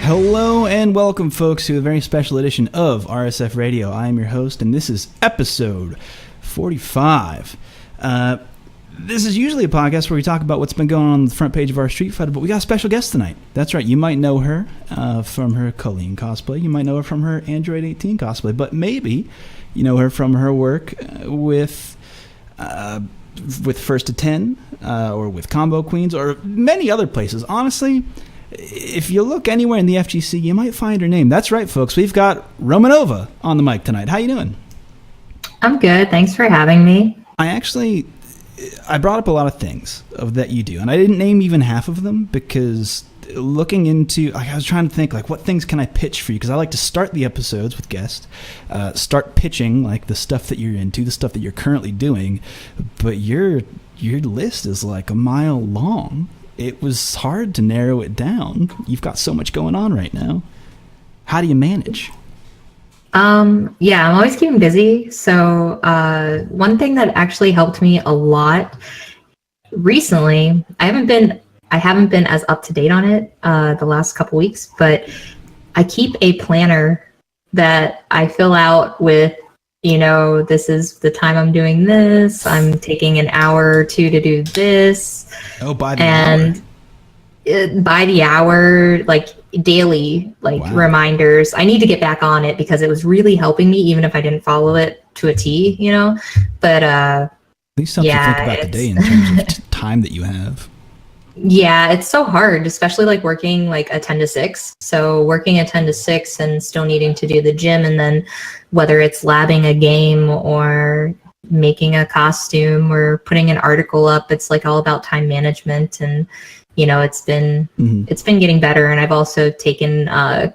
Hello and welcome, folks, to a very special edition of RSF Radio. I am your host, and this is episode 45. This is usually a podcast where we talk about what's been going on the front page of our Street Fighter, but we got a special guest tonight. That's right, you might know her from her Colleen cosplay. You might know her from her Android 18 cosplay, but maybe you know her from her work with First to 10 or with Combo Queens or many other places. Honestly, if you look anywhere in the FGC, you might find her name. That's right, folks. We've got Romanova on the mic tonight. How you doing? I'm good. Thanks for having me. I brought up a lot of things that you do, and I didn't name even half of them because looking into, I was trying to think, like, what things can I pitch for you? Because I like to start the episodes with guests, start pitching, like, the stuff that you're into, the stuff that you're currently doing, but your list is like a mile long. It was hard to narrow it down. You've got so much going on right now. How do you manage? Yeah, I'm always keeping busy. So one thing that actually helped me a lot recently, I haven't been as up to date on it the last couple weeks, but I keep a planner that I fill out with, this is the time I'm doing this. I'm taking an hour or two to do this. Oh, by the hour. By the hour, like daily, reminders. I need to get back on it because it was really helping me, even if I didn't follow it to a T, But at least something to think about the day in terms of time that you have. Yeah, it's so hard, especially like working like a 10 to 6. So working a 10 to 6 and still needing to do the gym, and then whether it's labbing a game or making a costume or putting an article up, it's like all about time management. And it's been getting better. And I've also taken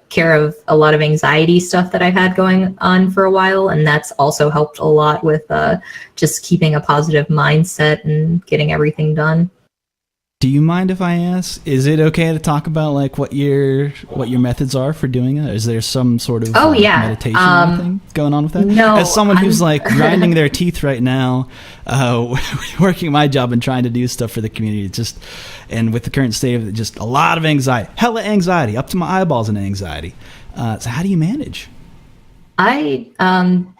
care of a lot of anxiety stuff that I've had going on for a while. And that's also helped a lot with just keeping a positive mindset and getting everything done. Do you mind if I ask, is it okay to talk about like what your methods are for doing it? Is there some sort of meditation or anything going on with that? No. As someone who's like grinding their teeth right now, working my job and trying to do stuff for the community, and with the current state of it, just a lot of anxiety, hella anxiety, up to my eyeballs in anxiety. So how do you manage?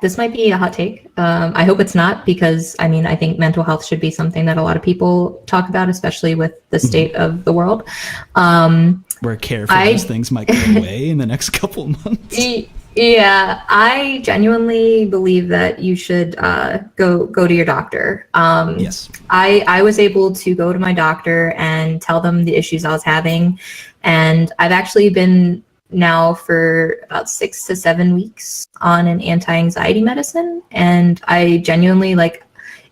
This might be a hot take. I hope it's not, because I think mental health should be something that a lot of people talk about, especially with the state of the world. Where care for those things might go away in the next couple of months. Yeah, I genuinely believe that you should go to your doctor. Yes. I was able to go to my doctor and tell them the issues I was having, and I've actually been now for about 6 to 7 weeks on an anti-anxiety medicine. And I genuinely,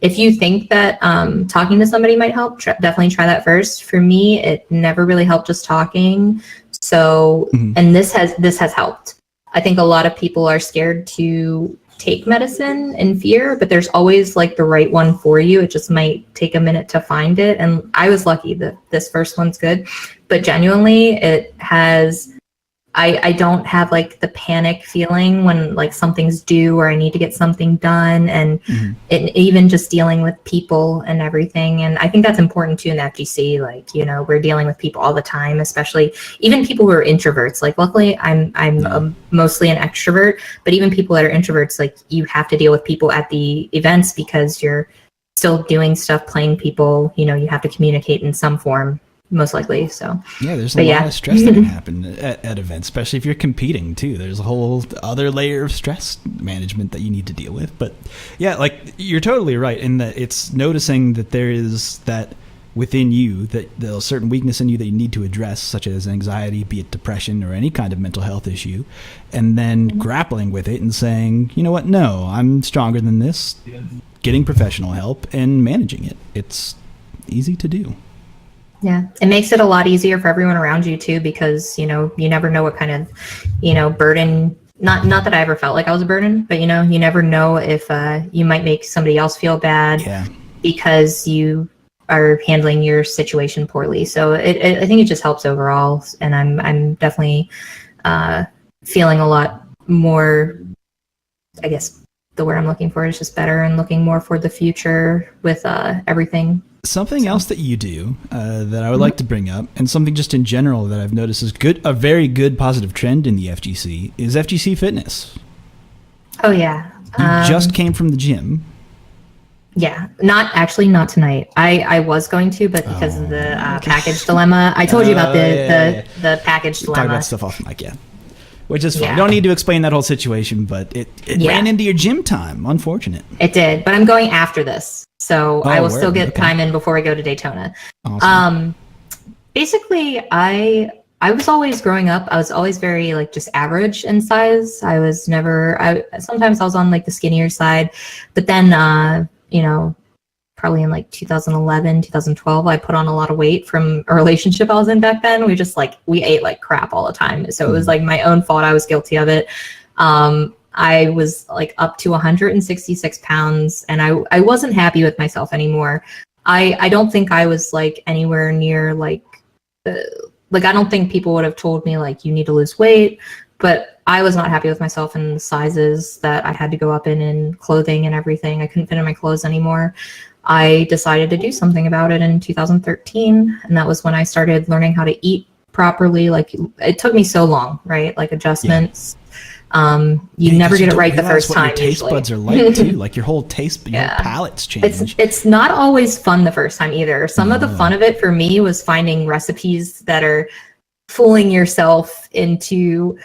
if you think that talking to somebody might help, definitely try that first. For me, it never really helped just talking. So, and this has helped. I think a lot of people are scared to take medicine in fear, but there's always the right one for you. It just might take a minute to find it. And I was lucky that this first one's good, but genuinely it has, I don't have the panic feeling when something's due or I need to get something done, and even just dealing with people and everything. And I think that's important too in the FGC. We're dealing with people all the time, especially even people who are introverts. Luckily I'm mostly an extrovert, but even people that are introverts, you have to deal with people at the events because you're still doing stuff, playing people, you have to communicate in some form. Most likely. So yeah, there's a lot of stress that can happen at events, especially if you're competing too. There's a whole other layer of stress management that you need to deal with. But yeah, you're totally right in that it's noticing that there is that within you, that there's a certain weakness in you that you need to address, such as anxiety, be it depression or any kind of mental health issue, and then grappling with it and saying, you know what, no, I'm stronger than this, getting professional help and managing it. It's easy to do. Yeah, it makes it a lot easier for everyone around you too, because you never know what kind of burden, not that I ever felt like I was a burden, but you never know if you might make somebody else feel bad because you are handling your situation poorly. So I think it just helps overall, and I'm definitely feeling a lot more, I guess the word I'm looking for is just better, and looking more for the future with everything. Something else that you do that I would like to bring up, and something just in general that I've noticed is a very good positive trend in the FGC, is FGC Fitness. Oh, yeah. You just came from the gym. Yeah, not tonight. I was going to, but because of the package dilemma, I told you about the package dilemma. Talk about stuff off mic, yeah. Which is fine. Yeah. You don't need to explain that whole situation, but it ran into your gym time. Unfortunate. It did, but I'm going after this, so I will still get time in before I go to Daytona. Awesome. Basically, I was always growing up. I was always very like just average in size. I was never. Sometimes I was on like the skinnier side, but then probably in like 2011, 2012, I put on a lot of weight from a relationship I was in back then. We ate like crap all the time. So it was like my own fault. I was guilty of it. I was like up to 166 pounds and I wasn't happy with myself anymore. I don't think I was like anywhere near like I don't think people would have told me like you need to lose weight, but I was not happy with myself and the sizes that I had to go up in clothing and everything. I couldn't fit in my clothes anymore. I decided to do something about it in 2013. And that was when I started learning how to eat properly. Like it took me so long, right? Like adjustments. You never get it right the first time. Your taste buds are like too. Like your whole your palate's change. It's not always fun the first time either. Some of the fun of it for me was finding recipes that are fooling yourself into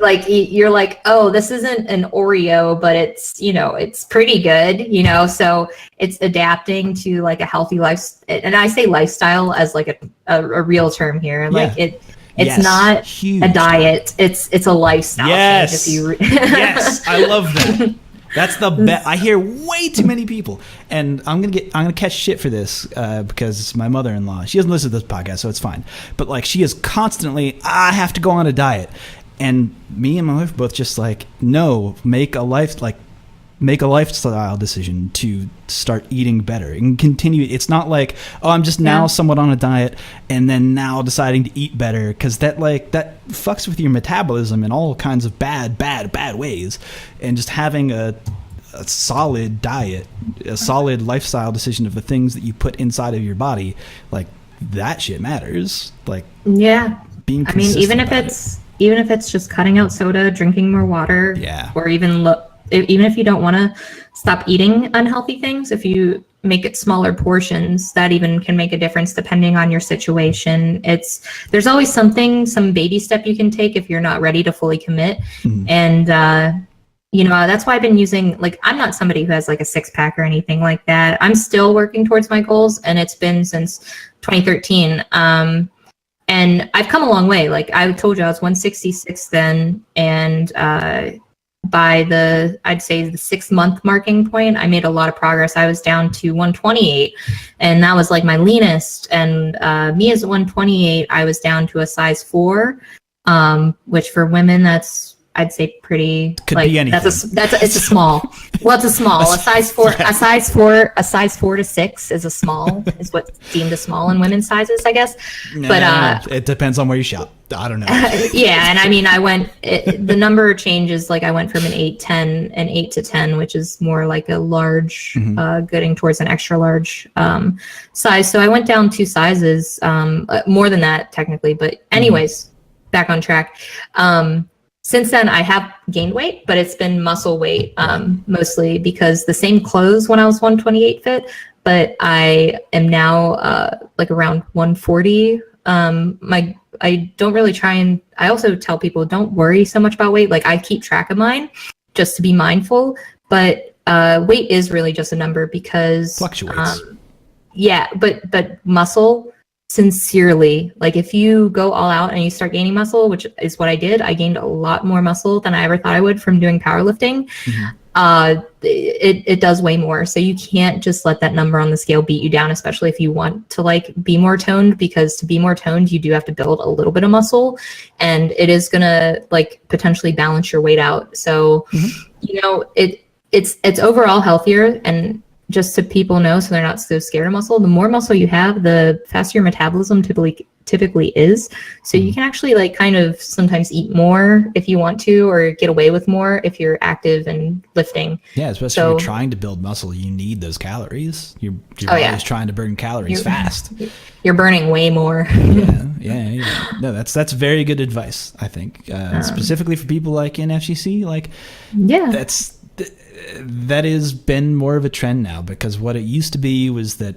like you're like, oh, this isn't an Oreo, but it's pretty good, so it's adapting to like a healthy life. And I say lifestyle as like a real term here. Like it's not huge. A diet. It's a lifestyle. Yes. Change Yes. I love that. That's the best. I hear way too many people, and I'm gonna catch shit for this because it's my mother-in-law. She doesn't listen to this podcast, so it's fine. But like, she is constantly, I have to go on a diet, and me and my wife both just like, no, make a lifestyle decision to start eating better and continue. It's not like, oh, I'm just now somewhat on a diet and then now deciding to eat better, because that fucks with your metabolism in all kinds of bad ways. And just having a solid diet, a solid lifestyle decision of the things that you put inside of your body, like that shit matters. Like being consistent. I mean, even if it's just cutting out soda, drinking more water, or even if you don't want to stop eating unhealthy things, if you make it smaller portions, that even can make a difference depending on your situation. There's always some baby step you can take if you're not ready to fully commit. Mm-hmm. And, that's why I've been using, like, I'm not somebody who has like a 6-pack or anything like that. I'm still working towards my goals, and it's been since 2013. And I've come a long way. Like I told you, I was 166 then. And, by I'd say the 6-month marking point, I made a lot of progress. I was down to 128, and that was like my leanest. And me as 128, I was down to a size 4, which for women, that's, I'd say pretty. Could be anything. It's a small. Well, it's a small. A size 4 to 6 is a small. Is what's deemed a small in women's sizes, I guess. But it depends on where you shop. I don't know. And I mean, the number changes. Like I went from an 8 to 10, which is more like a large, getting towards an extra large size. So I went down 2 sizes, more than that technically. But anyways, back on track. Since then, I have gained weight, but it's been muscle weight mostly, because the same clothes when I was 128 fit, but I am now like around 140. I don't really try, and I also tell people don't worry so much about weight. Like I keep track of mine just to be mindful, but weight is really just a number because fluctuates. But muscle, sincerely, like if you go all out and you start gaining muscle, which is what I did, I gained a lot more muscle than I ever thought I would from doing powerlifting. It does weigh more, so you can't just let that number on the scale beat you down, especially if you want to like be more toned, because to be more toned you do have to build a little bit of muscle, and it is gonna like potentially balance your weight out. So it's overall healthier. And just so people know, so they're not so scared of muscle, the more muscle you have, the faster your metabolism typically is. So you can actually like kind of sometimes eat more if you want to, or get away with more if you're active and lifting. Yeah, especially if you're trying to build muscle, you need those calories. Your body's trying to burn calories fast. You're burning way more. Yeah. No, that's very good advice, I think. Specifically for people like in FGC, like that has been more of a trend now, because what it used to be was that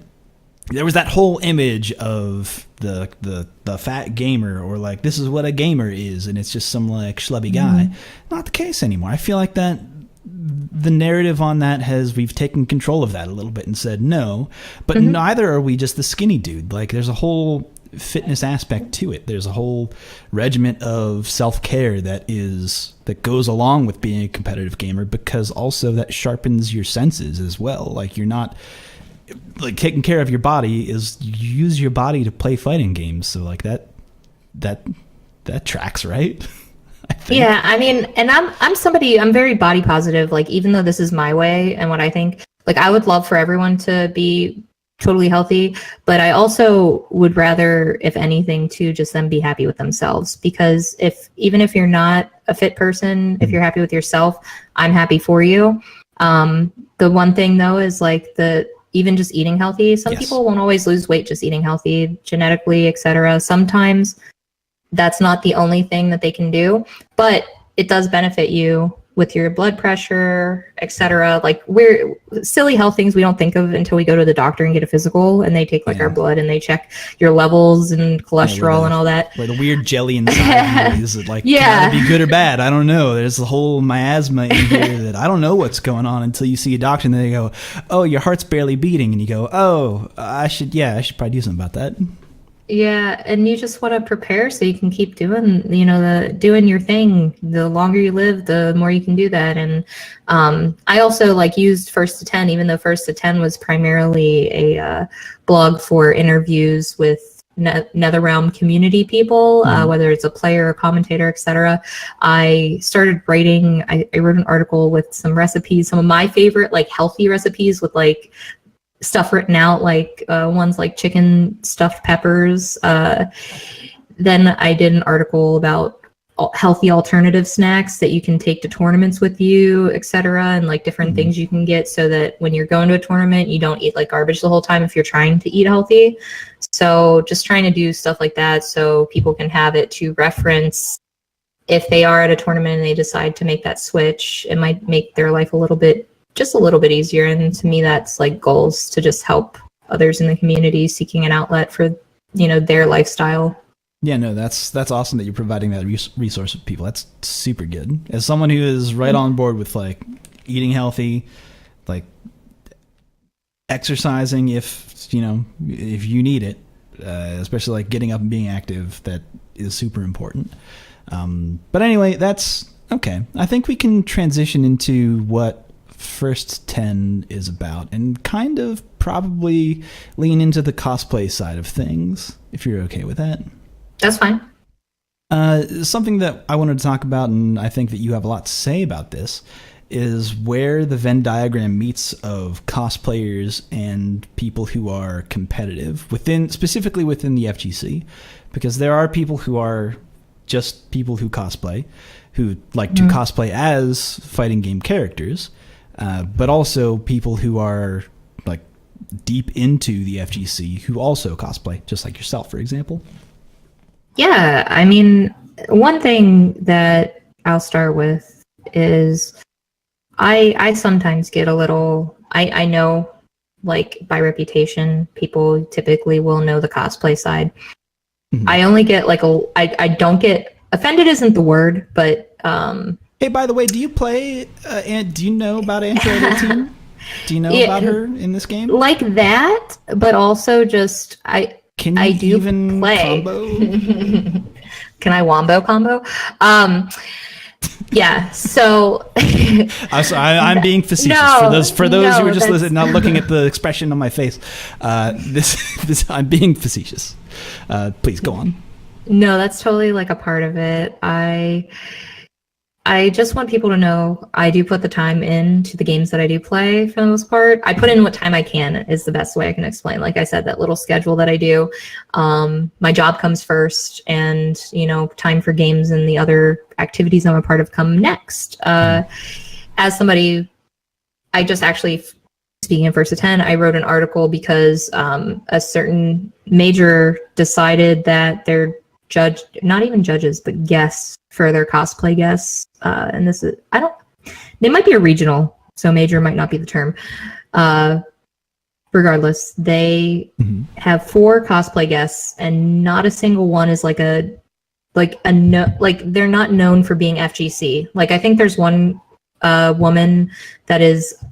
there was that whole image of the fat gamer, or like, this is what a gamer is, and it's just some like schlubby guy. Not the case anymore. I feel like that the narrative on that we've taken control of that a little bit and said no, but neither are we just the skinny dude. Like, there's a whole fitness aspect to it. There's a whole regiment of self-care that goes along with being a competitive gamer, because also that sharpens your senses as well. Like, you're not like, taking care of your body is you use your body to play fighting games. So like that tracks, right? Yeah, I mean, and I'm very body positive. Like, even though this is my way and what I think, like, I would love for everyone to be totally healthy, but I also would rather, if anything, to just them be happy with themselves. Because even if you're not a fit person, if you're happy with yourself, I'm happy for you. The one thing though is like even just eating healthy. Some people won't always lose weight just eating healthy, genetically, etc. Sometimes that's not the only thing that they can do, but it does benefit you with your blood pressure, etc. Like, we're silly health things we don't think of until we go to the doctor and get a physical, and they take like our blood and they check your levels and cholesterol and all that. Where the weird jelly inside you is like, can it be good or bad? I don't know. There's a whole miasma in here that I don't know what's going on until you see a doctor, and then they go, oh, your heart's barely beating, and you go, oh, I should probably do something about that. Yeah, and you just want to prepare so you can keep doing, doing your thing. The longer you live, the more you can do that. And I also like used First to 10, even though First to 10 was primarily a blog for interviews with NetherRealm community people, whether it's a player, a commentator, etc. I started writing. I wrote an article with some recipes, some of my favorite like healthy recipes with like stuff written out, like ones like chicken stuffed peppers. Then I did an article about healthy alternative snacks that you can take to tournaments with you, etc., and like different things you can get so that when you're going to a tournament, you don't eat like garbage the whole time if you're trying to eat healthy. So just trying to do stuff like that so people can have it to reference if they are at a tournament and they decide to make that switch. It might make their life a little bit easier. And to me, that's like goals to just help others in the community seeking an outlet for, their lifestyle. Yeah, no, that's awesome that you're providing that resource with people. That's super good. As someone who is right on board with like eating healthy, like exercising if you need it, especially like getting up and being active, that is super important. But anyway, that's okay. I think we can transition into what First 10 is about, and kind of probably lean into the cosplay side of things, if you're okay with that. That's fine. Something that I wanted to talk about, and I think that you have a lot to say about this, is where the Venn diagram meets of cosplayers and people who are competitive, specifically within the FGC, because there are people who are just people who cosplay, who like to cosplay as fighting game characters, but also people who are like deep into the FGC who also cosplay, just like yourself, for example. Yeah, I mean, one thing that I'll start with is I sometimes get a little, I know, like, by reputation, people typically will know the cosplay side. I only get like I don't get offended isn't the word, but hey, by the way, do you play and do you know about Android 18? Do you know about her in this game? Like that, but also just Can you even play combo? Can I wombo combo? Yeah, so I'm being facetious. For those who are just listening, not looking at the expression on my face. This I'm being facetious. Please go on. No, that's totally like a part of it. I just want people to know I do put the time into the games that I do play for the most part. I put in what time I can is the best way I can explain. Like I said, that little schedule that I do, my job comes first, and time for games and the other activities I'm a part of come next. As somebody, I just actually, speaking of First to 10, I wrote an article because a certain major decided that their not even judges, but guests for their cosplay guests. And this is, they might be a regional, so major might not be the term. Regardless, they have 4 cosplay guests, and not a single one is they're not known for being FGC. Like, I think there's one woman that is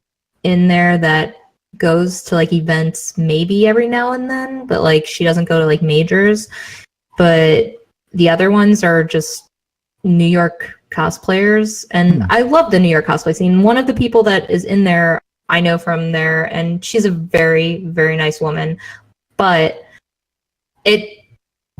in there that goes to events maybe every now and then, but she doesn't go to majors. But the other ones are just New York cosplayers, and I love the New York cosplay scene. One of the people that is in there I know from there, and she's a very, very nice woman, but it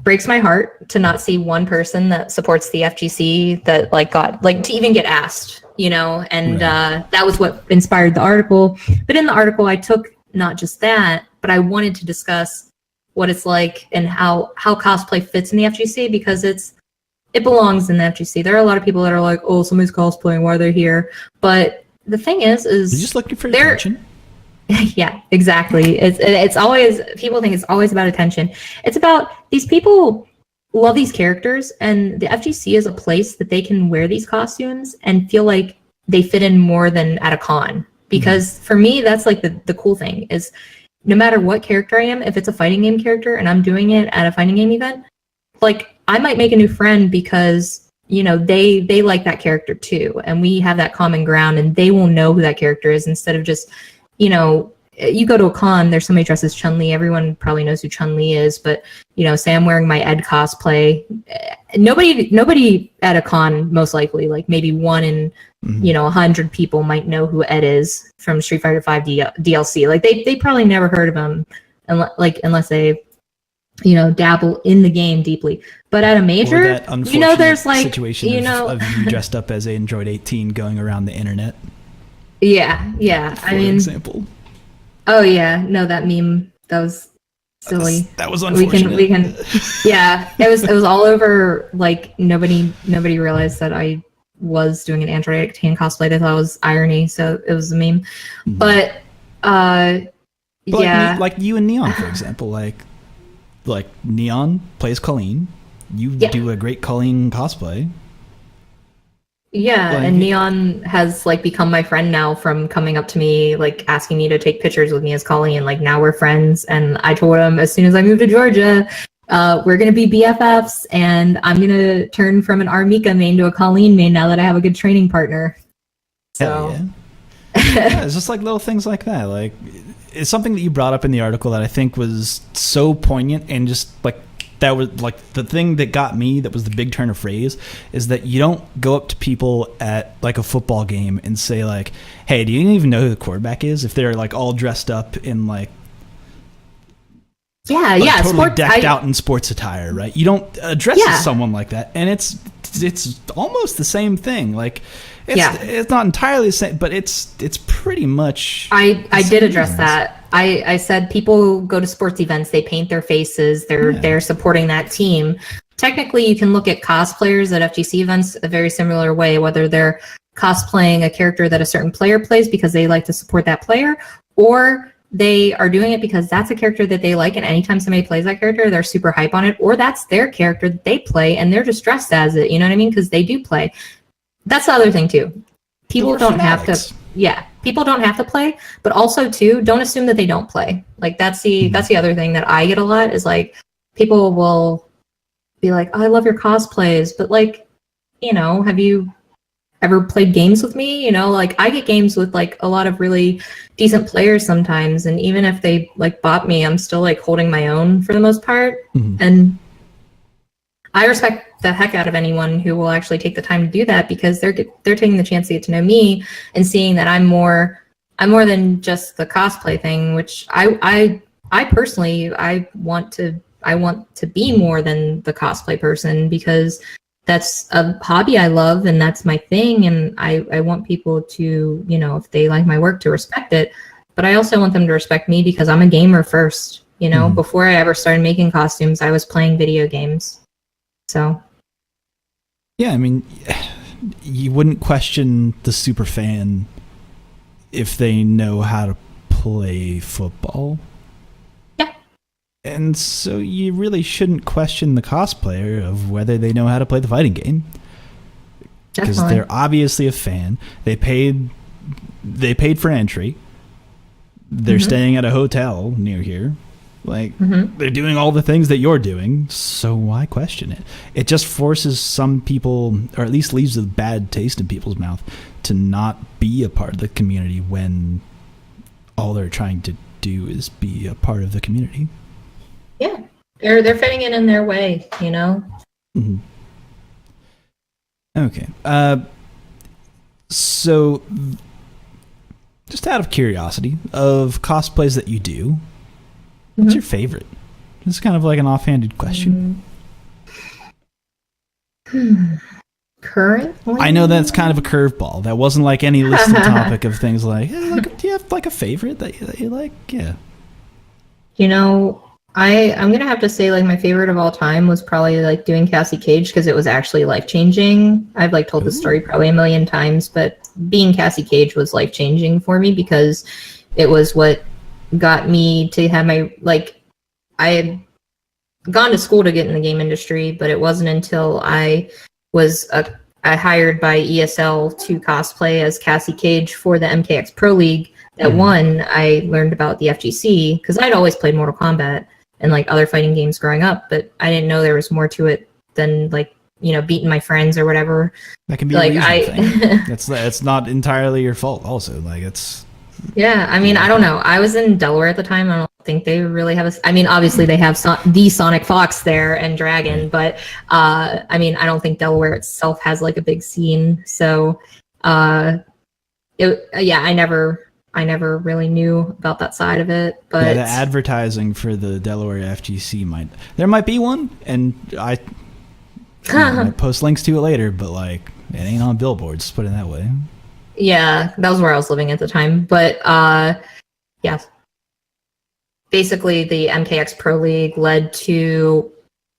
breaks my heart to not see one person that supports the FGC that got to even get asked, and right. That was what inspired the article. But in the article, I took not just that, but I wanted to discuss what it's like and how cosplay fits in the FGC, because it belongs in the FGC. There are a lot of people that are like, oh, somebody's cosplaying, why are they here? But the thing is you're just looking for attention. Yeah, exactly. It's always, people think it's always about attention. It's about, these people love these characters, and the FGC is a place that they can wear these costumes and feel like they fit in more than at a con. Because for me, that's the cool thing is, no matter what character I am, if it's a fighting game character and I'm doing it at a fighting game event, I might make a new friend because, they like that character too. And we have that common ground, and they will know who that character is, instead of just, you go to a con, there's somebody dressed as Chun-Li. Everyone probably knows who Chun-Li is, but, say I'm wearing my Ed cosplay. Nobody at a con, most likely, maybe one in, 100 people might know who Ed is from Street Fighter 5 DLC. They probably never heard of him, unless they, dabble in the game deeply. But at a major, there's situation of you dressed up as Android 18 going around the internet. Yeah. For example. Oh yeah, no, that meme, that was silly. That was unfortunate. We can. Yeah, it was all over. Nobody realized that I was doing an Android 18 cosplay. They thought it was irony, so it was a meme. But yeah, like you and Neon, for example, like Neon plays Colleen. You do a great Colleen cosplay. Yeah, and Neon has become my friend now, from coming up to me asking me to take pictures with me as Colleen, and now we're friends. And I told him, as soon as I move to Georgia, we're gonna be BFFs, and I'm gonna turn from an Armika main to a Colleen main now that I have a good training partner. So yeah, it's just little things like that. It's something that you brought up in the article that I think was so poignant, and just that was the thing that got me, that was the big turn of phrase, is that you don't go up to people at a football game and say hey, do you even know who the quarterback is, if they're all dressed up in totally decked out in sports attire, right? You don't address someone like that, and it's almost the same thing. It's not entirely the same, but it's pretty much. I did address that. I said people go to sports events, they paint their faces, they're supporting that team. Technically, you can look at cosplayers at FGC events a very similar way, whether they're cosplaying a character that a certain player plays because they like to support that player, or they are doing it because that's a character that they like, and anytime somebody plays that character, they're super hype on it, or that's their character that they play and they're just dressed as it, you know what I mean? Because they do play. That's the other thing too. People don't have to. Yeah, people don't have to play, but also too, don't assume that they don't play. That's the other thing that I get a lot is people will be like, oh, I love your cosplays, but have you ever played games with me? I get games with a lot of really decent players sometimes, and even if they bot me, I'm still holding my own for the most part. And I respect the heck out of anyone who will actually take the time to do that, because they're taking the chance to get to know me and seeing that I'm more than just the cosplay thing, which I personally, I want to be more than the cosplay person, because that's a hobby I love, and that's my thing, and I want people to, if they like my work, to respect it. But I also want them to respect me because I'm a gamer first. Before I ever started making costumes, I was playing video games. So yeah, I mean, you wouldn't question the super fan if they know how to play football. Yeah. And so you really shouldn't question the cosplayer of whether they know how to play the fighting game. Because they're obviously a fan. They paid for entry. They're staying at a hotel near here. Like, they're doing all the things that you're doing, so why question it? It just forces some people, or at least leaves a bad taste in people's mouth, to not be a part of the community when all they're trying to do is be a part of the community. Yeah, they're fitting in their way, Mm-hmm. Okay. So, just out of curiosity, of cosplays that you do, what's your favorite? This is kind of like an offhanded question. Currently? I know that's kind of a curveball. That wasn't like any listed topic of things like, hey, do you have like a favorite that you like? Yeah. I'm going to have to say like my favorite of all time was probably like doing Cassie Cage because it was actually life-changing. I've like told this story probably a million times, but being Cassie Cage was life-changing for me because it was what got me to have my, like, I had gone to school to get in the game industry, but it wasn't until I was hired by ESL to cosplay as Cassie Cage for the MKX Pro League that I learned about the FGC because I'd always played Mortal Kombat and like other fighting games growing up, but I didn't know there was more to it than like, beating my friends or whatever. That can be like a thing. It's not entirely your fault also. Like it's... Yeah, I mean, I don't know. I was in Delaware at the time. I don't think they really have I mean, obviously they have the Sonic Fox there and Dragon, but I mean, I don't think Delaware itself has like a big scene. So, I never really knew about that side of it. But the advertising for the Delaware FGC there might be one, and I might post links to it later. But like, it ain't on billboards. Put it that way. Yeah, that was where I was living at the time. But yeah, basically the MKX Pro League led to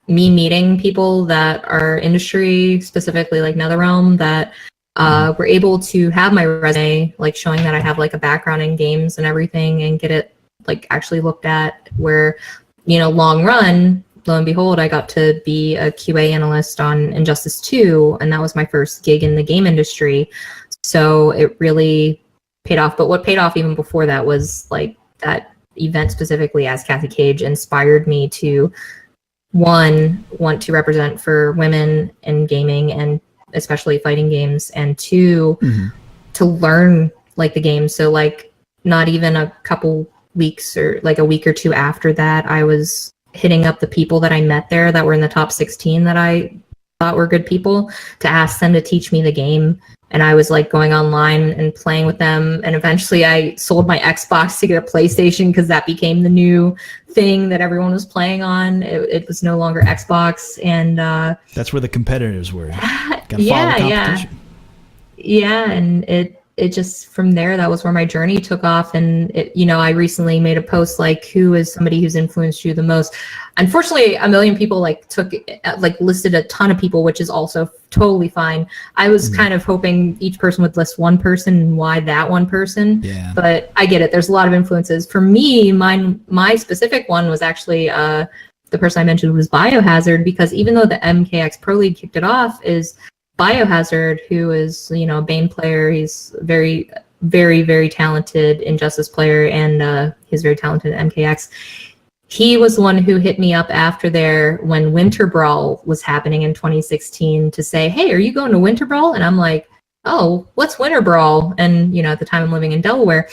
me meeting people that are industry, specifically like NetherRealm, that were able to have my resume, like showing that I have like a background in games and everything, and get it like actually looked at. Where, long run, lo and behold, I got to be a QA analyst on Injustice 2, and that was my first gig in the game industry. So it really paid off. But what paid off even before that was like that event specifically as Cassie Cage inspired me to, one, want to represent for women in gaming and especially fighting games, and two, to learn like the game. So like not even a couple weeks or like a week or two after that, I was hitting up the people that I met there that were in the top 16 that I thought were good people to ask them to teach me the game. And I was like going online and playing with them. And eventually I sold my Xbox to get a PlayStation because that became the new thing that everyone was playing on. It was no longer Xbox. And that's where the competitors were. Gotta follow the competition. Yeah. And it just, from there, that was where my journey took off. And I recently made a post like, who is somebody who's influenced you the most? Unfortunately, a million people listed a ton of people, which is also totally fine. I was kind of hoping each person would list one person and why that one person. Yeah. But I get it. There's a lot of influences. For me, my specific one was actually the person I mentioned was Biohazard, because even though the MKX Pro League kicked it off, is Biohazard, who is, a Bane player. He's very, very, very talented Injustice player, and he's very talented at MKX. He was the one who hit me up after there when Winter Brawl was happening in 2016 to say, hey, are you going to Winter Brawl? And I'm like, oh, what's Winter Brawl? And, at the time I'm living in Delaware.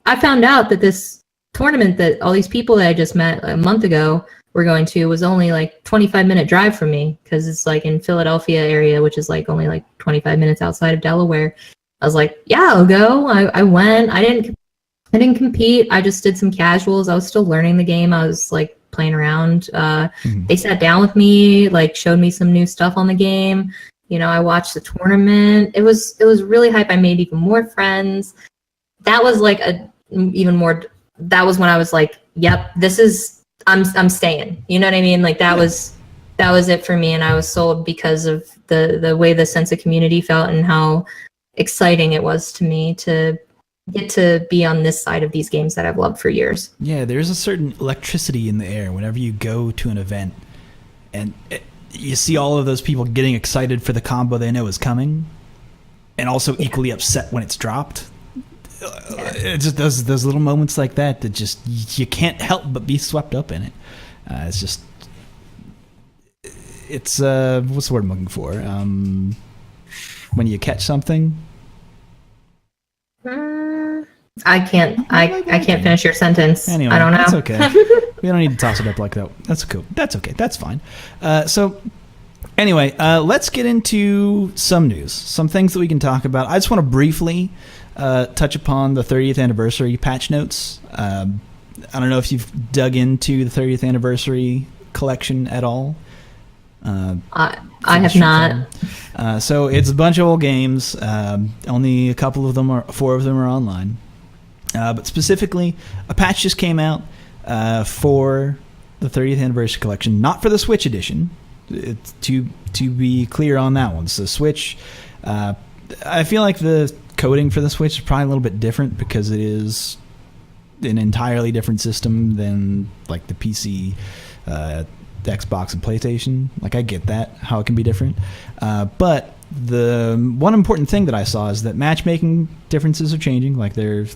I found out that this tournament that all these people that I just met a month ago were going to was only like 25-minute drive from me, because it's like in Philadelphia area, which is like only like 25 minutes outside of Delaware. I was like, yeah, I'll go. I went. I didn't compete. I just did some casuals. I was still learning the game. I was like playing around. They sat down with me, like showed me some new stuff on the game. You know, I watched the tournament. It was really hype. I made even more friends. That was like that was when I was like, yep, I'm staying. You know what I mean? Like that was it for me, and I was sold because of the way the sense of community felt and how exciting it was to me to get to be on this side of these games that I've loved for years. Yeah, there's a certain electricity in the air whenever you go to an event, and you see all of those people getting excited for the combo they know is coming, and also equally upset when it's dropped. It's just those little moments like that just you can't help but be swept up in it. It's what's the word I'm looking for? When you catch something. I can't finish your sentence. Anyway, I don't know. That's okay. We don't need to toss it up like that. That's cool. That's okay. That's fine. So anyway, let's get into some news, some things that we can talk about. I just want to briefly touch upon the 30th anniversary patch notes. I don't know if you've dug into the 30th anniversary collection at all. I have not. So it's a bunch of old games. Only four of them are online. But specifically, a patch just came out for the 30th anniversary collection, not for the Switch edition. It's to be clear on that one. So Switch, I feel like the coding for the Switch is probably a little bit different because it is an entirely different system than like the PC, Xbox, and PlayStation. Like I get that, how it can be different. But the one important thing that I saw is that matchmaking differences are changing. Like they're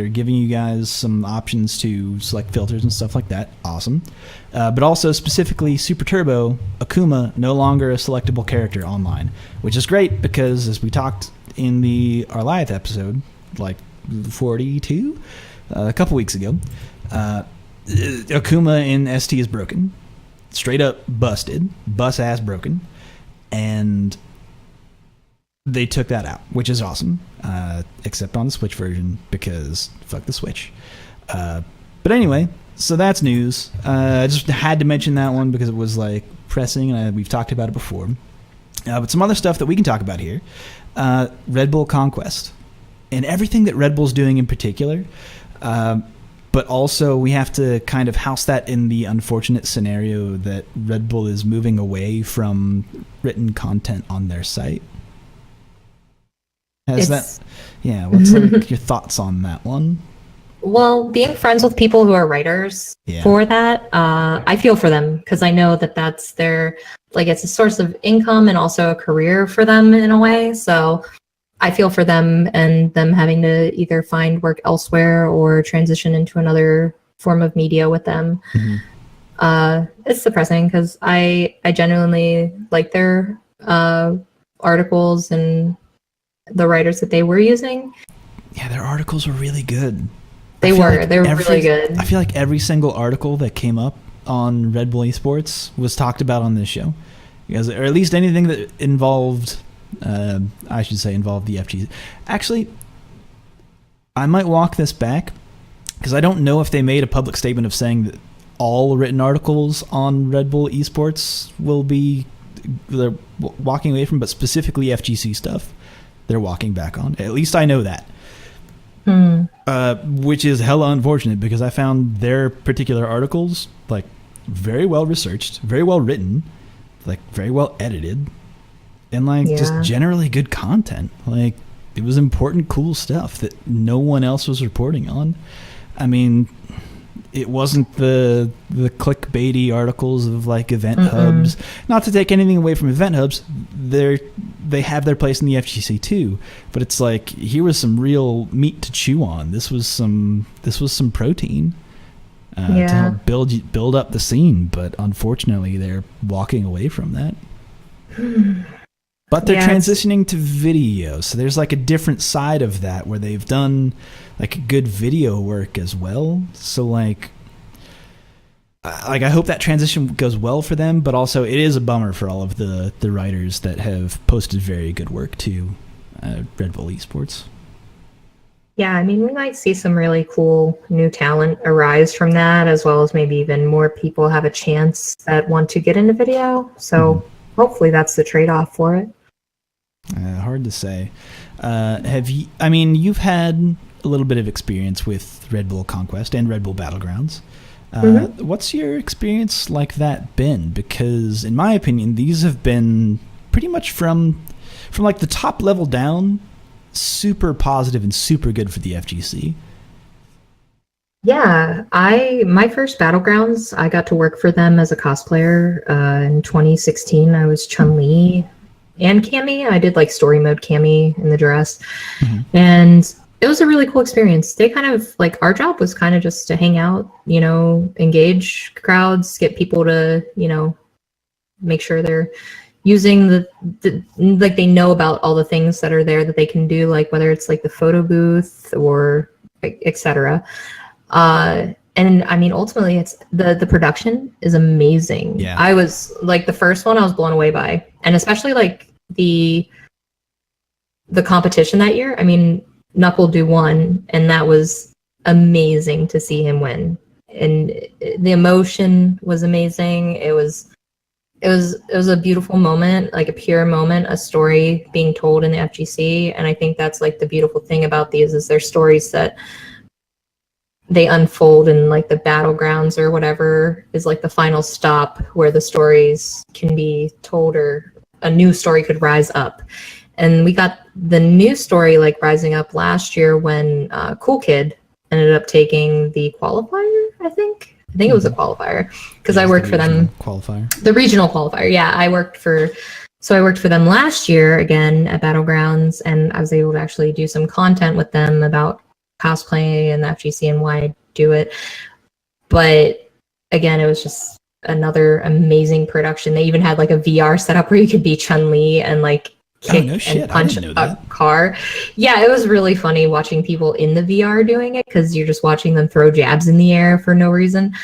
giving you guys some options to select filters and stuff like that. Awesome. But also specifically Super Turbo, Akuma, no longer a selectable character online, which is great because as we talked in the Arliath episode, like 42, a couple weeks ago, Akuma in ST is broken. Straight up busted. Bus ass broken. And they took that out, which is awesome, except on the Switch version because fuck the Switch. But anyway, so that's news. I just had to mention that one because it was like pressing, and we've talked about it before. But some other stuff that we can talk about here. Red Bull Conquest and everything that Red Bull's doing in particular. But also we have to kind of house that in the unfortunate scenario that Red Bull is moving away from written content on their site. What's like your thoughts on that one? Well, being friends with people who are writers for that, I feel for them because I know that that's it's a source of income and also a career for them in a way. So I feel for them and them having to either find work elsewhere or transition into another form of media with them. Mm-hmm. It's depressing because I genuinely like their articles and the writers that they were using. Yeah, their articles were really good. They were really good. I feel like every single article that came up on Red Bull Esports was talked about on this show, or at least anything that involved the FGC. Actually, I might walk this back because I don't know if they made a public statement of saying that all written articles on Red Bull Esports they're walking away from, but specifically FGC stuff they're walking back on. At least I know that. Which is hella unfortunate because I found their particular articles like very well researched, very well written, like very well edited, and just generally good content. Like it was important, cool stuff that no one else was reporting on. I mean, it wasn't the clickbaity articles of like event hubs. Not to take anything away from event hubs, they have their place in the FGC too. But it's like here was some real meat to chew on. This was some protein to help build up the scene. But unfortunately, they're walking away from that. But they're transitioning to video, so there's like a different side of that where they've done like good video work as well. So like I hope that transition goes well for them, but also it is a bummer for all of the writers that have posted very good work to Red Bull Esports. Yeah, I mean, we might see some really cool new talent arise from that, as well as maybe even more people have a chance that want to get into video. So hopefully that's the trade-off for it. Hard to say. Have you? I mean, you've had a little bit of experience with Red Bull Conquest and Red Bull Battlegrounds. What's your experience like that been? Because in my opinion, these have been pretty much from like the top level down, super positive and super good for the FGC. Yeah, my first Battlegrounds, I got to work for them as a cosplayer in 2016. I was Chun-Li and Cammy. I did like story mode Cammy in the dress, and it was a really cool experience. They kind of like, our job was kind of just to hang out, you know, engage crowds, get people to, you know, make sure they're using the like they know about all the things that are there that they can do, like whether it's like the photo booth or etc. And I mean, ultimately, it's the production is amazing. Yeah. I was like, the first one I was blown away by, and especially like the competition that year. I mean, Knuckle won, and that was amazing to see him win. And the emotion was amazing. It was a beautiful moment, like a pure moment, a story being told in the FGC. And I think that's like the beautiful thing about these is they're stories that they unfold in like the battlegrounds or whatever is like the final stop where the stories can be told or a new story could rise up. And we got the new story like rising up last year when Cool Kid ended up taking the qualifier, I think it was a qualifier because I worked for them. The regional qualifier. Yeah, I worked for them last year again at Battlegrounds, and I was able to actually do some content with them about cosplay and the FGC and why I do it. But again, it was just another amazing production. They even had like a VR setup where you could be Chun-Li and like kick and punch a car. Yeah, it was really funny watching people in the VR doing it because you're just watching them throw jabs in the air for no reason.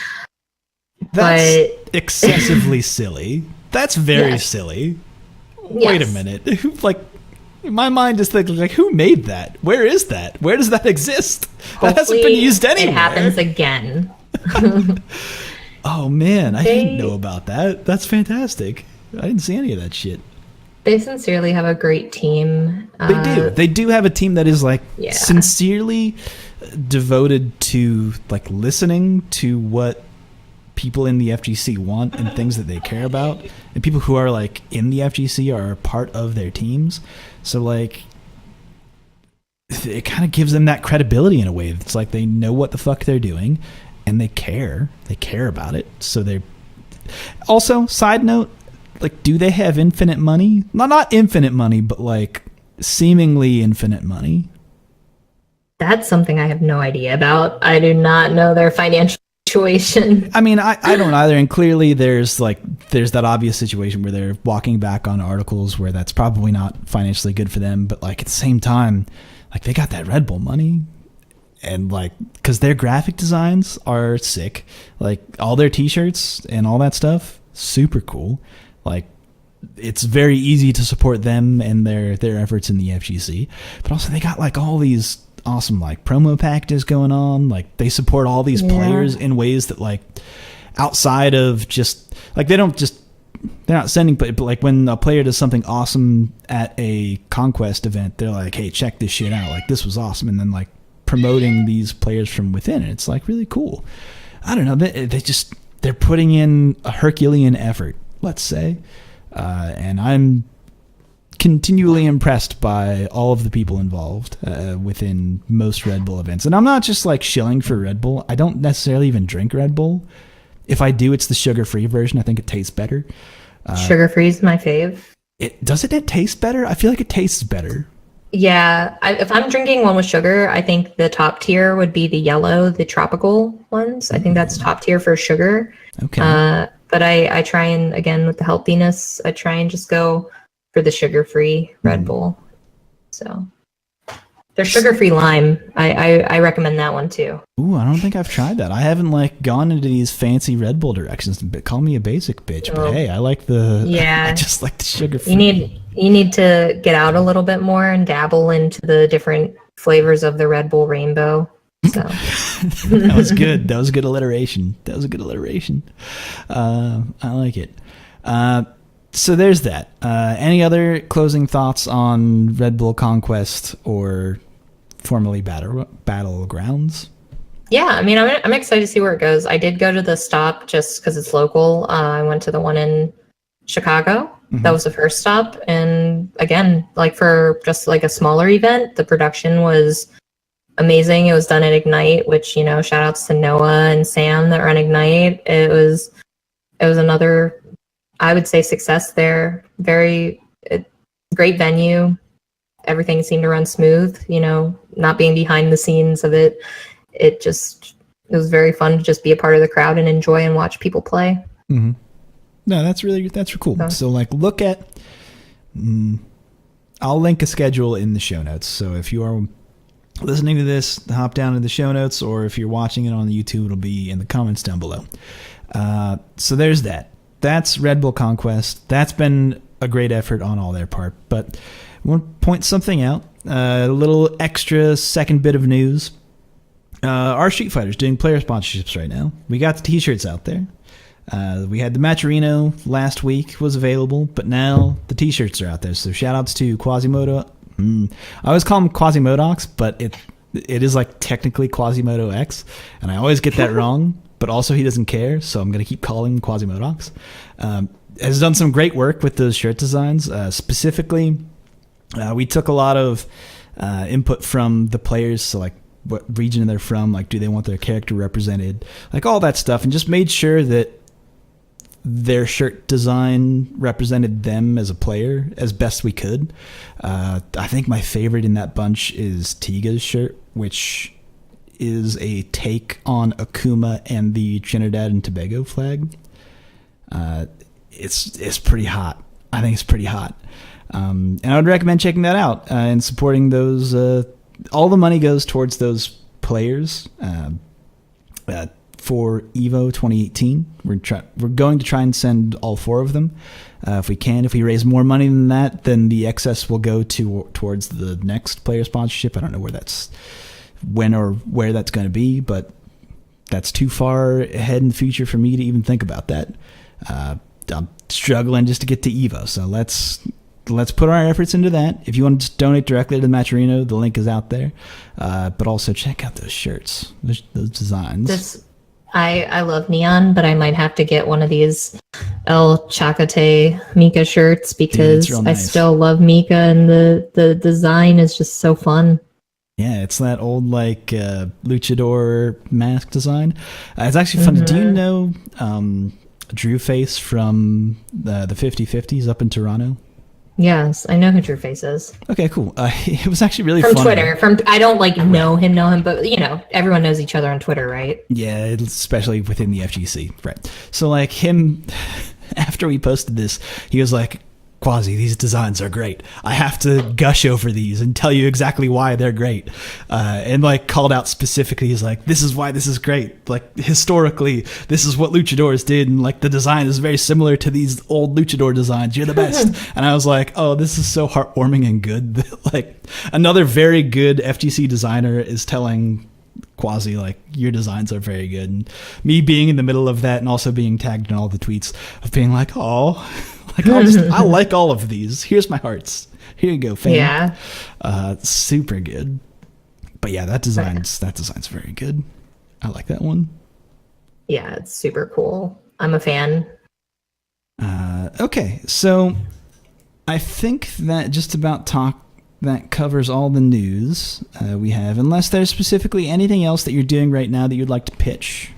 That's excessively silly. That's very silly. Wait a minute. Like, my mind is thinking, like, who made that? Where is that? Where does that exist? That hasn't been used anywhere. It happens again. Oh, man. I didn't know about that. That's fantastic. I didn't see any of that shit. They sincerely have a great team. They do. They do have a team that is like sincerely devoted to like listening to what people in the FGC want and things that they care about, and people who are like in the FGC are part of their teams. So like it kind of gives them that credibility in a way. It's like they know what the fuck they're doing and they care. They care about it. So they're also, side note, like, do they have infinite money? Not infinite money, but like seemingly infinite money. That's something I have no idea about. I do not know their financial situation. I mean, I don't either. And clearly there's that obvious situation where they're walking back on articles where that's probably not financially good for them. But like at the same time, like they got that Red Bull money. And like, because their graphic designs are sick. Like all their t-shirts and all that stuff, super cool. Like, it's very easy to support them and their efforts in the FGC. But also they got like all these awesome like promo packages going on. Like they support all these players in ways that like outside of just like they're not sending, but like when a player does something awesome at a Conquest event, they're like, hey, check this shit out. Like this was awesome. And then like promoting these players from within. And it's like really cool. I don't know. They're putting in a Herculean effort, let's say. And I'm continually impressed by all of the people involved within most Red Bull events. And I'm not just like shilling for Red Bull. I don't necessarily even drink Red Bull. If I do, it's the sugar-free version. I think it tastes better. Sugar-free is my fave. Doesn't it taste better? I feel like it tastes better. Yeah, if I'm drinking one with sugar, I think the top tier would be the yellow, the tropical ones. I think that's top tier for sugar. Okay. But I try and, again, with the healthiness, I try and just go for the sugar-free Red Bull. So there's sugar-free lime. I recommend that one too. Ooh, I don't think I've tried that. I haven't like gone into these fancy Red Bull directions. Call me a basic bitch, but hey, I like I just like the sugar-free. You need to get out a little bit more and dabble into the different flavors of the Red Bull Rainbow. So that was good. That was good alliteration. I like it. So there's that. Any other closing thoughts on Red Bull Conquest or formerly Battlegrounds? Yeah, I mean, I'm excited to see where it goes. I did go to the stop just because it's local. I went to the one in Chicago. Mm-hmm. That was the first stop. And again, like for just like a smaller event, the production was amazing. It was done at Ignite, which, you know, shout outs to Noah and Sam that run Ignite. It was another, I would say, success there. Very great venue. Everything seemed to run smooth, you know, not being behind the scenes of it. It was very fun to just be a part of the crowd and enjoy and watch people play. Mm-hmm. No, that's cool. So like look at, I'll link a schedule in the show notes. So if you are listening to this, hop down to the show notes, or if you're watching it on the YouTube, it'll be in the comments down below. So there's that. That's Red Bull Conquest. That's been a great effort on all their part. But I want to point something out. A little extra second bit of news. Our Street Fighter's doing player sponsorships right now. We got the t-shirts out there. We had the Matcherino last week was available, but now the t-shirts are out there. So shout outs to Quasimodo. I always call him Quasimodox, but it is like technically Quasimodo X, and I always get that wrong, but also he doesn't care, so I'm going to keep calling him Quasimodox. Has done some great work with those shirt designs. Specifically, we took a lot of input from the players, so like what region they're from, like do they want their character represented, like all that stuff, and just made sure that their shirt design represented them as a player as best we could. I think my favorite in that bunch is Tiga's shirt, which is a take on Akuma and the Trinidad and Tobago flag. It's pretty hot. I think it's pretty hot. And I would recommend checking that out and supporting those. All the money goes towards those players for EVO 2018. We're going to try and send all 4 of them if we can. If we raise more money than that, then the excess will go towards the next player sponsorship. I don't know when or where that's going to be, but that's too far ahead in the future for me to even think about that. I'm struggling just to get to EVO, so let's put our efforts into that. If you want to donate directly to the Matcherino, the link is out there. But also check out those shirts, those designs. I love neon, but I might have to get one of these El Chacate Mika shirts because nice. I still love Mika, and the design is just so fun. Yeah, it's that old like luchador mask design. It's actually fun. Mm-hmm. Do you know Drew Face from the 50/50s up in Toronto? Yes, I know who Drew Face is. Okay, cool. It was actually really from fun. Twitter. I don't like know him, but you know, everyone knows each other on Twitter, right? Yeah, especially within the FGC, right? So like him, after we posted this, he was like, Quasi, these designs are great. I have to gush over these and tell you exactly why they're great. And like called out specifically, he's like, this is why this is great. Like historically, this is what luchadors did. And like the design is very similar to these old luchador designs. You're the best. And I was like, oh, this is so heartwarming and good. Like another very good FGC designer is telling Quasi, like, your designs are very good. And me being in the middle of that and also being tagged in all the tweets of being like, oh, like I like all of these. Here's my hearts. Here you go, fam. Yeah. Super good. But yeah, that design's very good. I like that one. Yeah, it's super cool. I'm a fan. Okay, so I think that just about that covers all the news we have, unless there's specifically anything else that you're doing right now that you'd like to pitch.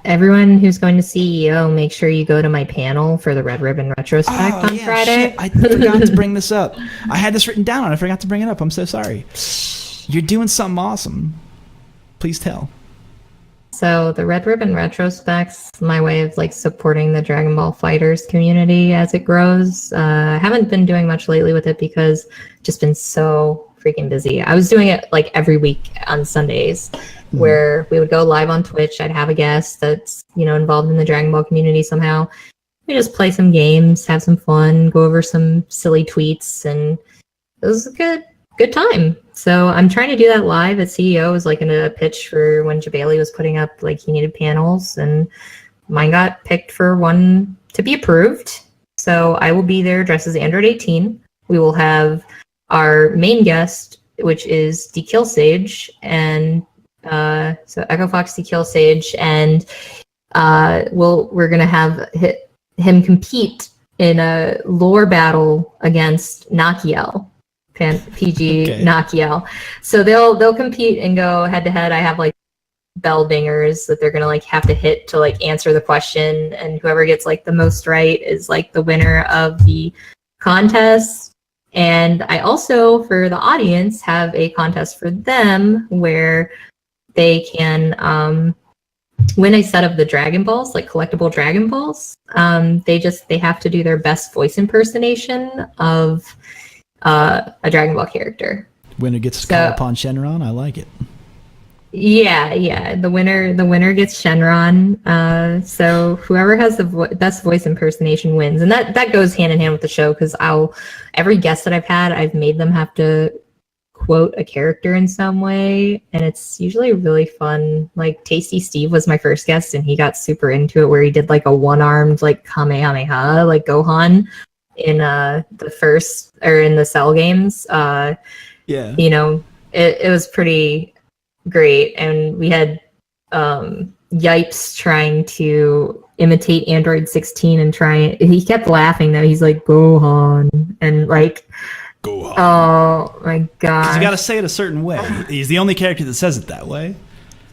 Everyone who's going to CEO, make sure you go to my panel for the Red Ribbon Retrospect on Friday. Shit. I forgot to bring this up. I had this written down and I forgot to bring it up. I'm so sorry. You're doing something awesome. Please tell. So the Red Ribbon Retrospect's my way of like supporting the Dragon Ball Fighters community as it grows. I haven't been doing much lately with it because I've just been so freaking busy. I was doing it like every week on Sundays where we would go live on Twitch. I'd have a guest that's, you know, involved in the Dragon Ball community somehow. We just play some games, have some fun, go over some silly tweets, and it was a good time. So I'm trying to do that live at CEO. Was like in a pitch for when Jabali was putting up, like, he needed panels, and mine got picked for one to be approved. So I will be there dressed as Android 18. We will have our main guest, which is DKill Sage, and so Echo Fox DKill Sage, and we're gonna have him compete in a lore battle against Nakiel, PG okay. Nakiel. So they'll compete and go head to head. I have like bell dingers that they're gonna like have to hit to like answer the question, and whoever gets like the most right is like the winner of the contest. And I also, for the audience, have a contest for them where they can win a set of the Dragon Balls, like collectible Dragon Balls. They have to do their best voice impersonation of a Dragon Ball character. Winner gets to call upon Shenron. I like it. Yeah. The winner gets Shenron. So whoever has the best voice impersonation wins, and that goes hand in hand with the show, because every guest that I've had, I've made them have to quote a character in some way, and it's usually really fun. Like Tasty Steve was my first guest, and he got super into it, where he did like a one-armed like Kamehameha like Gohan in in the Cell games. You know, it was pretty great. And we had Yipes trying to imitate Android 16 and he kept laughing though. He's like, Gohan, and like, Gohan. Oh my god! You got to say it a certain way. He's the only character that says it that way.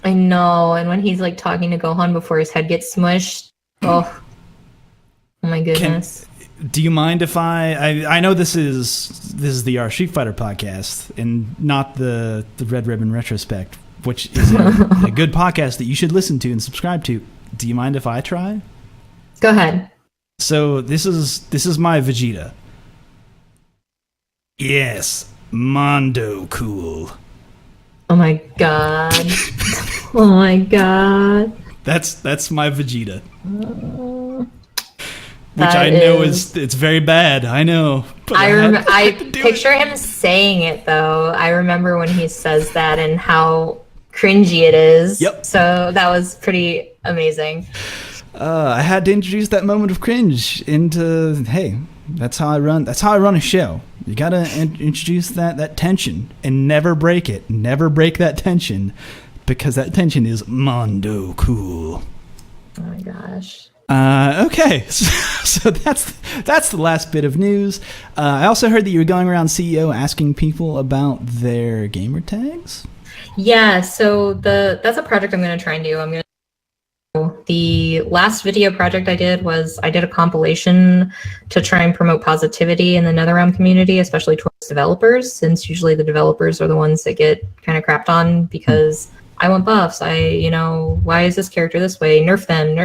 I know. And when he's like talking to Gohan before his head gets smushed, oh my goodness. Do you mind if I know this is the Our Street Fighter podcast and not the Red Ribbon Retrospect, which is a good podcast that you should listen to and subscribe to. Do you mind if I try? Go ahead. So this is my Vegeta. Yes, Mondo cool. Oh my god. Oh my god. That's my Vegeta. Which I know it's very bad. I know. I picture him saying it though. I remember when he says that and how cringy it is. Yep. So that was pretty amazing. I had to introduce that moment of cringe into, hey, that's how I run a show. You gotta introduce that tension and never break it. Never break that tension, because that tension is Mondo cool. Oh my gosh. Okay, so that's the last bit of news. I also heard that you were going around CEO asking people about their gamer tags. Yeah, so that's a project I'm going to try and do. The last video project I did was I did a compilation to try and promote positivity in the NetherRealm community, especially towards developers, since usually the developers are the ones that get kind of crapped on because I want buffs. Why is this character this way? Nerf them.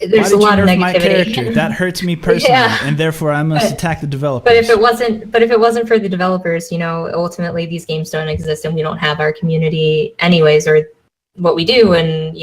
There's a lot of negativity. My character? That hurts me personally, and therefore I must attack the developers. But if it wasn't for the developers, ultimately these games don't exist, and we don't have our community anyways, or what we do, and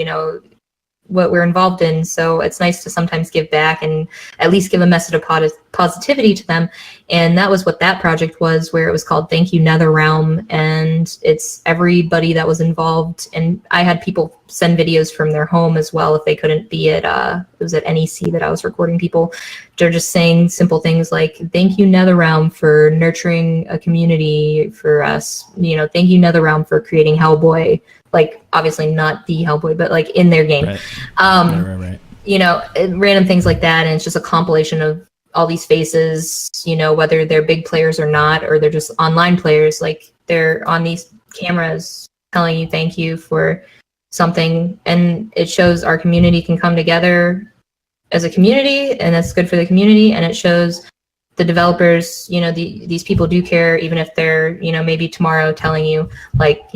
what we're involved in. So it's nice to sometimes give back and at least give a message of positivity to them. And that was what that project was, where it was called Thank You NetherRealm, and it's everybody that was involved. And I had people send videos from their home as well if they couldn't be at it was at NEC that I was recording people. They're just saying simple things like, thank you NetherRealm for nurturing a community for us. Thank you NetherRealm for creating Hellboy. Like, obviously not the Hellboy, but like in their game. Right. Right. Random things like that. And it's just a compilation of all these faces, whether they're big players or not, or they're just online players. Like, they're on these cameras telling you thank you for something. And it shows our community can come together as a community, and that's good for the community. And it shows the developers, these people do care, even if they're, maybe tomorrow telling you, like,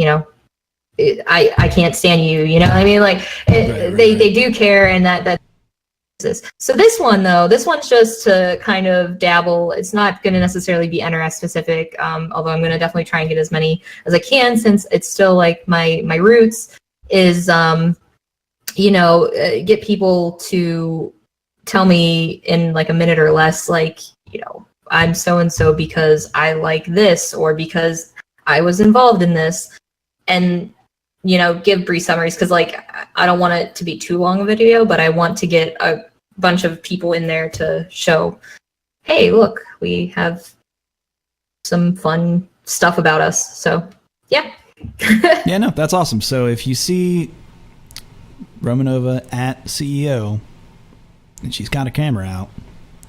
I can't stand you, what I mean? Like, they do care, and that is. So this one's just to kind of dabble. It's not going to necessarily be NRS specific, although I'm going to definitely try and get as many as I can, since it's still like my roots is, get people to tell me in like a minute or less, like, I'm so-and-so because I like this, or because I was involved in this, and give brief summaries, because like I don't want it to be too long a video, but I want to get a bunch of people in there to show, hey, look, we have some fun stuff about us. So yeah. Yeah, no, that's awesome. So if you see Romanova at CEO and she's got a camera out,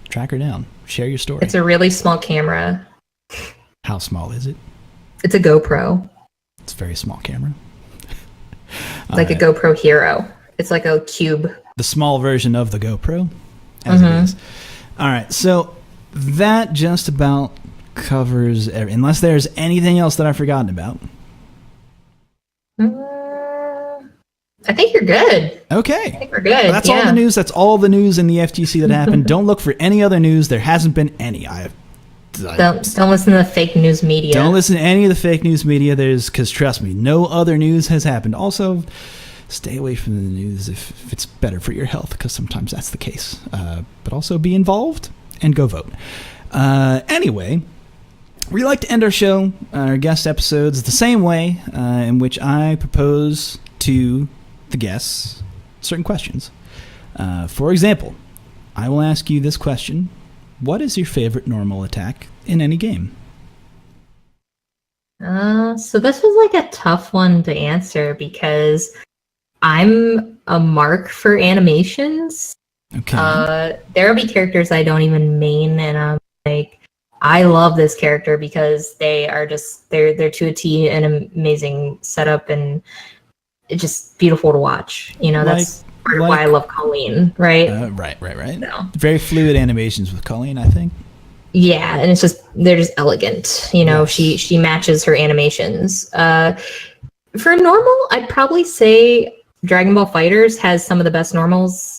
track her down, share your story. It's a really small camera. How small is it? It's a GoPro. It's a very small camera. Like a GoPro Hero. It's like a cube. The small version of the GoPro, as it is. All right, so that just about covers unless there's anything else that I've forgotten about. I think you're good. Okay. I think we're good. Well, that's all the news. That's all the news in the FGC that happened. Don't look for any other news. There hasn't been any. Don't listen to the fake news media. Don't listen to any of the fake news media. Because trust me, no other news has happened. Also, stay away from the news if it's better for your health, because sometimes that's the case. But also be involved and go vote. Anyway, we like to end our show, our guest episodes, the same way in which I propose to the guests certain questions. For example, I will ask you this question. What is your favorite normal attack in any game? So this was like a tough one to answer, because I'm a mark for animations. Okay. There'll be characters I don't even main, and I'm like, I love this character because they are just they're to a T, an amazing setup, and it's just beautiful to watch. That's part of why I love Colleen, right? Right. So. Very fluid animations with Colleen, I think. Yeah, and they're just elegant. Yes. She matches her animations. For normal, I'd probably say Dragon Ball FighterZ has some of the best normals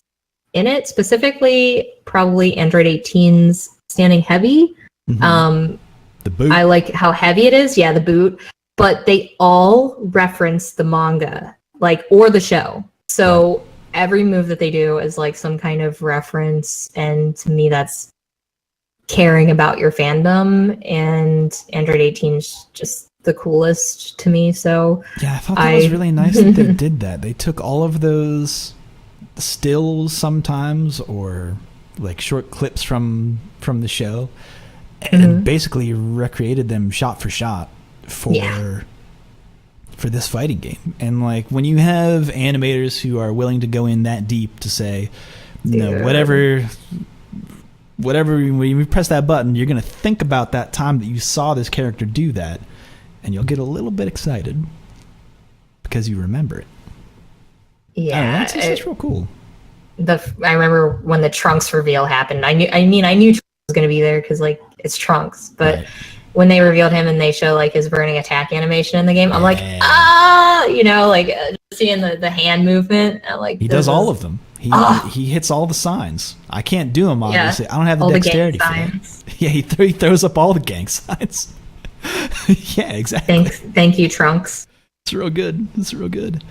in it. Specifically, probably Android 18's Standing Heavy. Mm-hmm. The boot. I like how heavy it is. Yeah, the boot. But they all reference the manga, or the show. So every move that they do is like some kind of reference, and to me, that's caring about your fandom. And Android 18's just the coolest to me. So yeah, I thought that was really nice that they did that. They took all of those stills sometimes, or like short clips from the show, and basically recreated them shot for shot for this fighting game. And like, when you have animators who are willing to go in that deep to say, whatever when you press that button, you're going to think about that time that you saw this character do that, and you'll get a little bit excited because you remember it. Yeah, that's real cool. I remember when the Trunks reveal happened. I knew Trunks was going to be there because it's Trunks, but when they revealed him and they show his burning attack animation in the game, I'm like, seeing the hand movement. He does all of them. He hits all the signs. I can't do them, obviously. Yeah, I don't have the dexterity for that. Yeah, he throws up all the gang signs. Yeah, exactly. Thank you, Trunks. It's real good.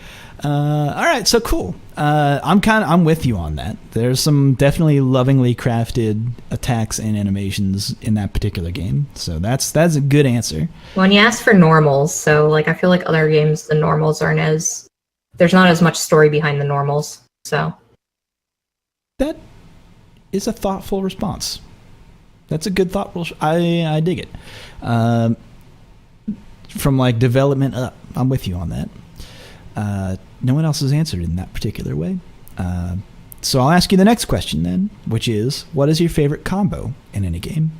All right, so cool. I'm with you on that. There's some definitely lovingly crafted attacks and animations in that particular game. So that's a good answer. When you ask for normals, so I feel like other games, the normals there's not as much story behind the normals. So that is a thoughtful response. That's a good thoughtful. I dig it. From development up, I'm with you on that. No one else has answered in that particular way. So I'll ask you the next question then, which is, what is your favorite combo in any game?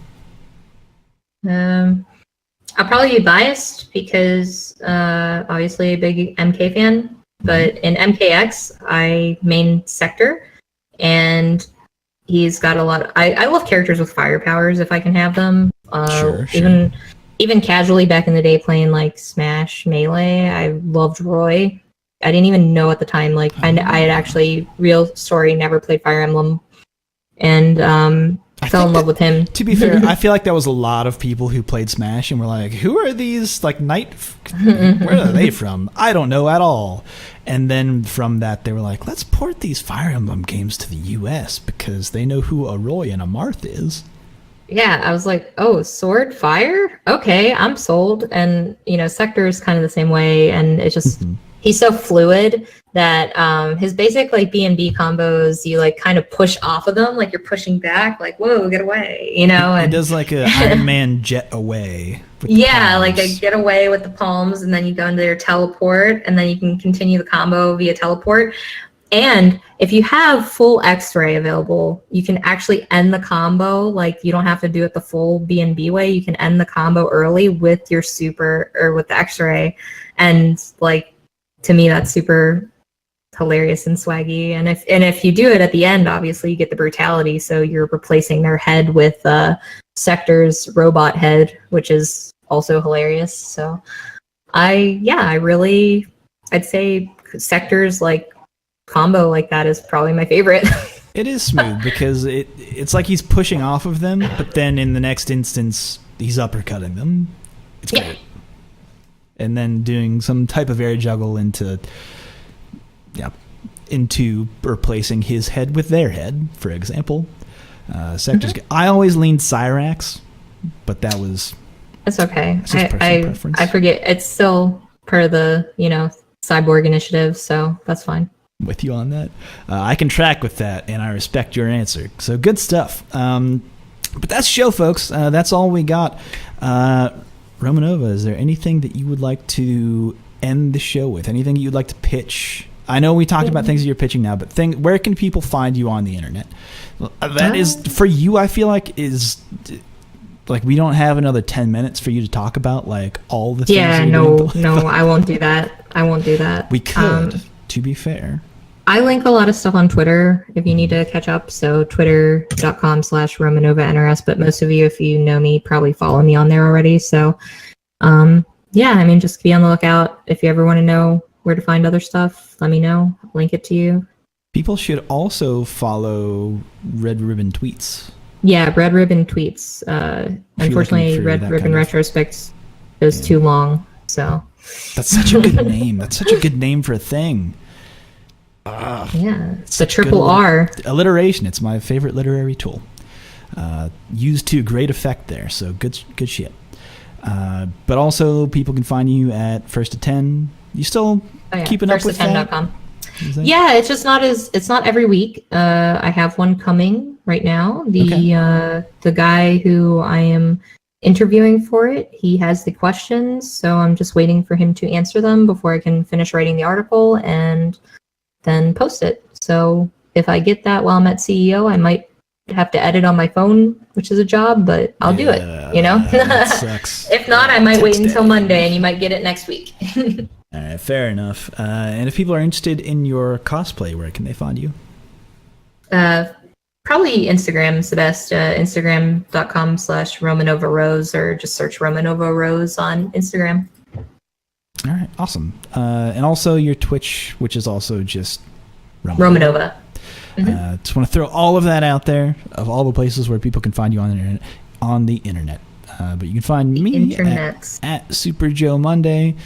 I'll probably be biased because obviously a big MK fan, but in MKX, I main Sector, and he's got a lot of... I love characters with fire powers if I can have them. Sure. Even casually back in the day playing Smash Melee, I loved Roy. I didn't even know at the time, I had actually, real story, never played Fire Emblem, and I fell in love with him. To be fair, I feel like there was a lot of people who played Smash and were like, who are these, knight, where are they from? I don't know at all. And then from that, they were like, let's port these Fire Emblem games to the US because they know who a Roy and a Marth is. yeah, I was like, oh, sword fire? Okay, I'm sold. And, Sector is kind of the same way. And it's just, he's so fluid that his basic like B&B combos, you like kind of push off of them, like you're pushing back, like, whoa, get away, He And does like a Iron Man jet away. With the yeah, like palms. a get away with the palms, and then you go into your teleport, and then you can continue the combo via teleport. And if you have full X-ray available, you can actually end the combo. Like you don't have to do it the full B&B way. You can end the combo early with your super or with the X-ray. And like, to me, that's super hilarious and swaggy. And if you do it at the end, obviously you get the brutality. So you're replacing their head with Sector's robot head, which is also hilarious. So I'd say Sector's like combo like that is probably my favorite. It is smooth because it's like he's pushing off of them, but then in the next instance he's uppercutting them. It's great. Yeah. And then doing some type of air juggle into replacing his head with their head, for example. Sector's I always leaned Cyrax, but that's okay. That's just personal preference. I forget. It's still per the Cyborg initiative, so that's fine. With you on that. I can track with that, and I respect your answer. So good stuff. But that's the show, folks. That's all we got. Romanova, is there anything that you would like to end the show with? Anything you'd like to pitch? I know we talked about things that you're pitching now, but where can people find you on the internet? That is, for you, I feel like, is... Like, we don't have another 10 minutes for you to talk about, like, all the things. Yeah, no, I won't do that. We could, to be fair. I link a lot of stuff on Twitter if you need to catch up. So twitter.com/RomanovanRS. But most of you, if you know me, probably follow me on there already. So, just be on the lookout. If you ever want to know where to find other stuff, let me know. I'll link it to you. People should also follow Red Ribbon Tweets. Yeah, Red Ribbon Tweets. Unfortunately, Red Ribbon Retrospect goes too long. So that's such a good name. That's such a good name for a thing. Yeah, it's a triple R. Alliteration. It's my favorite literary tool. Used to great effect there. So good shit. But also, people can find you at First to 10. You still keeping up with that? First10.com. Yeah, it's just it's not every week. I have one coming right now. The guy who I am interviewing for it, he has the questions, so I'm just waiting for him to answer them before I can finish writing the article and then post it. So if I get that while I'm at CEO, I might have to edit on my phone, which is a job, but I'll do it, That sucks. If not, I might wait until Monday and you might get it next week. All right, fair enough. And if people are interested in your cosplay, where can they find you? Probably Instagram is the best. Instagram.com/Romanova Rose, or just search Romanova Rose on Instagram. All right, awesome. And also your Twitch, which is also just Romanova. Mm-hmm. Just want to throw all of that out there, of all the places where people can find you on the internet. But you can find me at Super Joe Monday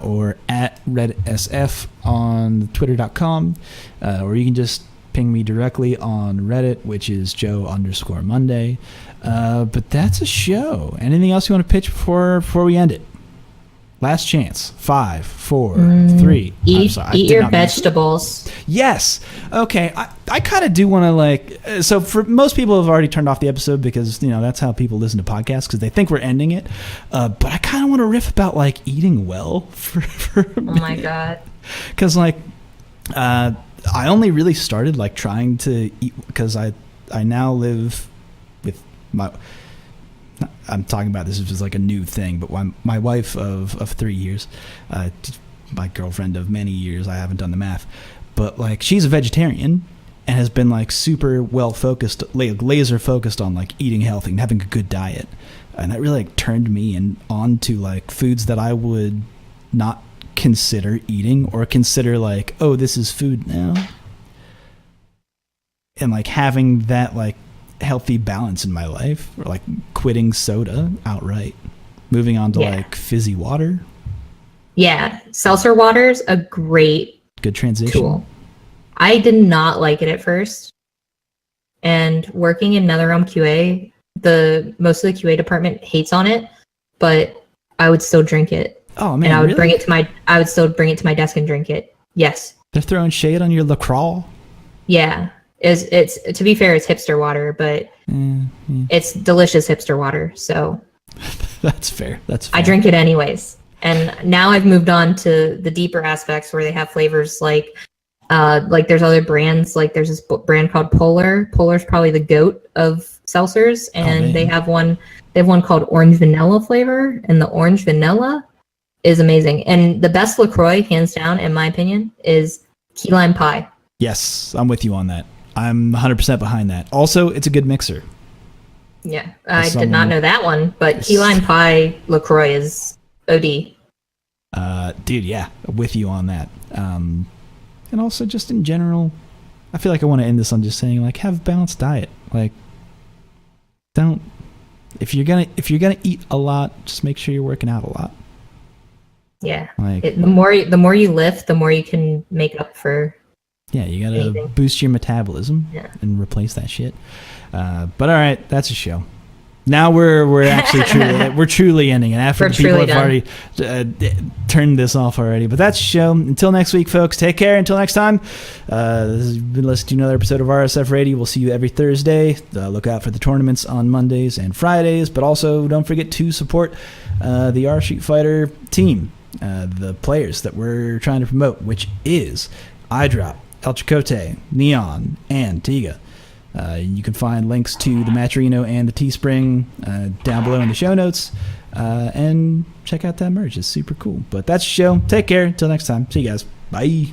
or at RedditSF on Twitter.com, or you can just ping me directly on Reddit, which is Joe_Monday. But that's a show. Anything else you want to pitch before we end it? Last chance. 5, 4, 3. Eat your vegetables. Yes. Okay. I kind of do want to so for most people have already turned off the episode because, that's how people listen to podcasts because they think we're ending it. But I kind of want to riff about eating well for a minute. Oh my God. Because I only really started trying to eat because I now live with my... I'm talking about this as a new thing, but my wife of 3 years, my girlfriend of many years, I haven't done the math, but she's a vegetarian and has been super well focused, laser focused on eating healthy and having a good diet, and that really turned me on to foods that I would not consider eating or consider oh, this is food now, and having that healthy balance in my life, or quitting soda outright, moving on to fizzy water. Yeah, seltzer water's a great good transition tool. I did not like it at first, and working in NetherRealm QA, most of the QA department hates on it, but I would still drink it. Oh man, and I would really? I would still bring it to my desk and drink it. Yes. They're throwing shade on your LaCroix? Yeah. It's to be fair, it's hipster water, but it's delicious hipster water. So That's fair. That's fair. I drink it anyways. And now I've moved on to the deeper aspects where they have flavors like there's other brands, like there's this brand called Polar. Polar's probably the goat of seltzers, and they have one called orange vanilla flavor, and the orange vanilla is amazing. And the best LaCroix, hands down, in my opinion, is key lime pie. Yes, I'm with you on that. I'm 100% behind that. Also, it's a good mixer. Yeah, I did not know that one, but key lime pie LaCroix is OD. Dude, yeah, with you on that. And also, just in general, I feel like I want to end this on just saying, like, have a balanced diet. Like, don't if you're gonna eat a lot, just make sure you're working out a lot. Yeah, like, the more you lift, the more you can make up for. Yeah, you gotta boost your metabolism and replace that shit. But all right, that's a show. Now we're actually truly ending it after the people have already turned this off already. But that's a show. Until next week, folks. Take care. Until next time. This has been listening to another episode of RSF Radio. We'll see you every Thursday. Look out for the tournaments on Mondays and Fridays. But also don't forget to support the R Street Fighter team, the players that we're trying to promote, which is iDrop, El Chicote, Neon, and Tiga. You can find links to the Matcherino and the Teespring down below in the show notes. And check out that merch. It's super cool. But that's the show. Take care. Until next time. See you guys. Bye.